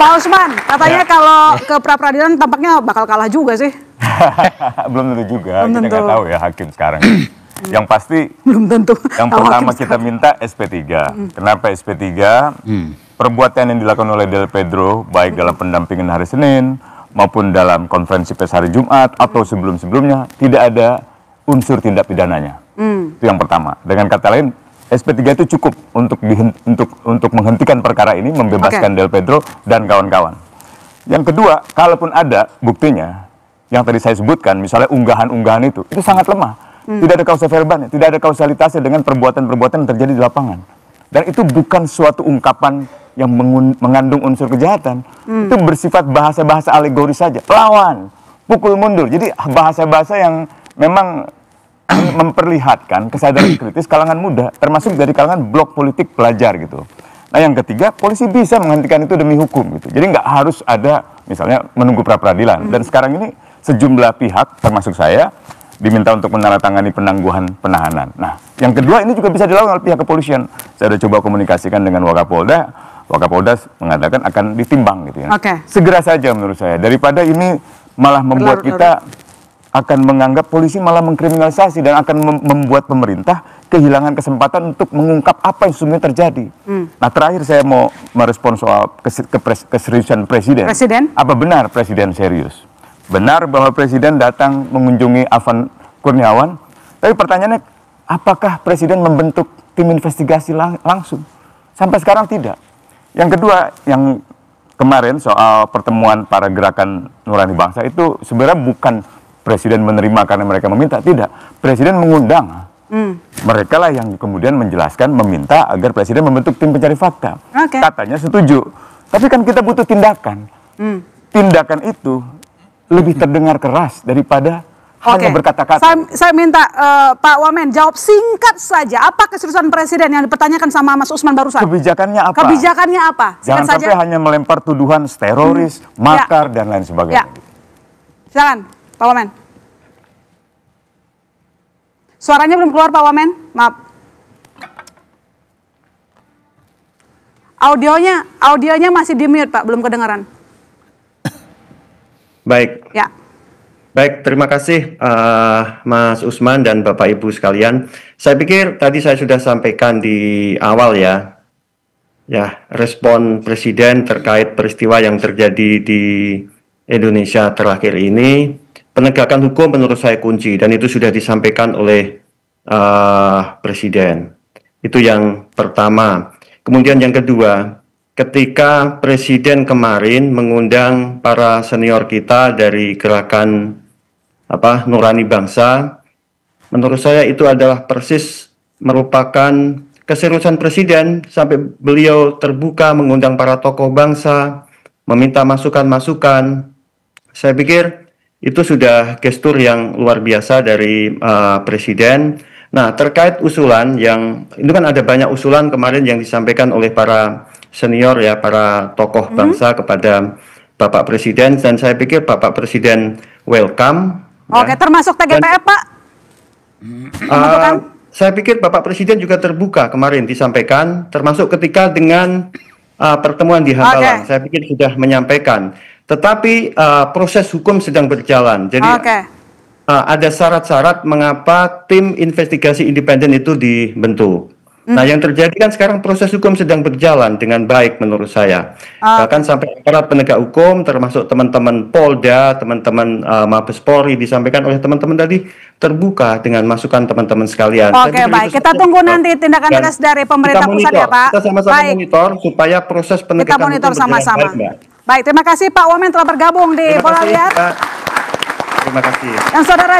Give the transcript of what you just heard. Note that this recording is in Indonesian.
Pak Usman, katanya kalau ke pra-peradilan tampaknya bakal kalah juga sih. Belum tentu juga, kita nggak tahu ya hakim sekarang. Yang pasti, belum tentu. Yang pertama kita minta SP3. Kenapa SP3? Perbuatan yang dilakukan oleh Del Pedro, baik dalam pendampingan hari Senin, maupun dalam konferensi pers hari Jumat, atau sebelum-sebelumnya, tidak ada unsur tindak pidananya. Itu yang pertama. Dengan kata lain, SP3 itu cukup untuk menghentikan perkara ini, membebaskan Del Pedro dan kawan-kawan. Yang kedua, kalaupun ada buktinya, yang tadi saya sebutkan, misalnya unggahan-unggahan itu sangat lemah. Tidak ada kausa verbalnya, tidak ada kausalitasnya dengan perbuatan-perbuatan yang terjadi di lapangan. Dan itu bukan suatu ungkapan yang mengandung unsur kejahatan. Itu bersifat bahasa-bahasa alegoris saja. Lawan, pukul mundur. Jadi bahasa-bahasa yang memang memperlihatkan kesadaran kritis kalangan muda, termasuk dari kalangan blok politik pelajar gitu. Nah yang ketiga, polisi bisa menghentikan itu demi hukum gitu. Jadi nggak harus ada misalnya menunggu pra-peradilan. Dan sekarang ini sejumlah pihak, termasuk saya, diminta untuk menandatangani penangguhan penahanan. Nah, yang kedua ini juga bisa dilakukan oleh pihak kepolisian. Saya sudah coba komunikasikan dengan Wakapolda. Wakapolda mengatakan akan ditimbang gitu ya. Segera saja menurut saya. Daripada ini malah membuat kita akan menganggap polisi malah mengkriminalisasi dan akan membuat pemerintah kehilangan kesempatan untuk mengungkap apa yang sebenarnya terjadi. Nah, terakhir saya mau merespon soal keseriusan Presiden. Apa benar Presiden serius? Benar bahwa Presiden datang mengunjungi Afan Kurniawan, tapi pertanyaannya, apakah Presiden membentuk tim investigasi langsung? Sampai sekarang tidak. Yang kedua, yang kemarin soal pertemuan para gerakan Nurani Bangsa itu sebenarnya bukan Presiden menerima karena mereka meminta, tidak. Presiden mengundang. Mereka lah yang kemudian menjelaskan, meminta agar Presiden membentuk tim pencari fakta. Katanya setuju. Tapi kan kita butuh tindakan. Tindakan itu lebih terdengar keras daripada hanya berkata-kata. Saya minta Pak Wamen jawab singkat saja. Apa keseriusan Presiden yang dipertanyakan sama Mas Usman barusan? Kebijakannya apa? Kebijakannya apa? Jangan sampai hanya melempar tuduhan teroris, makar, dan lain sebagainya. Silakan, Pak Wamen. Suaranya belum keluar, Pak Wamen. Maaf. Audionya masih di mute, Pak. Belum kedengaran. Baik. Baik, terima kasih Mas Usman dan Bapak Ibu sekalian. Saya pikir tadi saya sudah sampaikan di awal ya, respon Presiden terkait peristiwa yang terjadi di Indonesia terakhir ini. Penegakan hukum menurut saya kunci dan itu sudah disampaikan oleh Presiden. Itu yang pertama. Kemudian yang kedua, ketika Presiden kemarin mengundang para senior kita dari gerakan Nurani Bangsa, menurut saya itu adalah persis merupakan keseriusan Presiden sampai beliau terbuka mengundang para tokoh bangsa, meminta masukan-masukan. Saya pikir itu sudah gestur yang luar biasa dari Presiden. Nah, terkait usulan yang, itu kan ada banyak usulan kemarin yang disampaikan oleh para senior ya, para tokoh bangsa kepada Bapak Presiden, dan saya pikir Bapak Presiden welcome. Termasuk TGPF, Pak? Saya pikir Bapak Presiden juga terbuka kemarin disampaikan, termasuk ketika dengan pertemuan di Hambalang. Saya pikir sudah menyampaikan. Tetapi proses hukum sedang berjalan. Jadi ada syarat-syarat mengapa tim investigasi independen itu dibentuk. Nah, yang terjadi kan sekarang proses hukum sedang berjalan dengan baik menurut saya. Bahkan sampai aparat penegak hukum, termasuk teman-teman Polda, teman-teman Mabes Polri, disampaikan oleh teman-teman tadi, terbuka dengan masukan teman-teman sekalian. Baik. Kita tunggu nanti tindakan tegas dari pemerintah pusat ya, Pak. Kita sama-sama monitor supaya proses penegakan hukum berjalan sama-sama. Baik, terima kasih Pak Wamen telah bergabung di Pola Liar. Terima kasih. Yang Saudara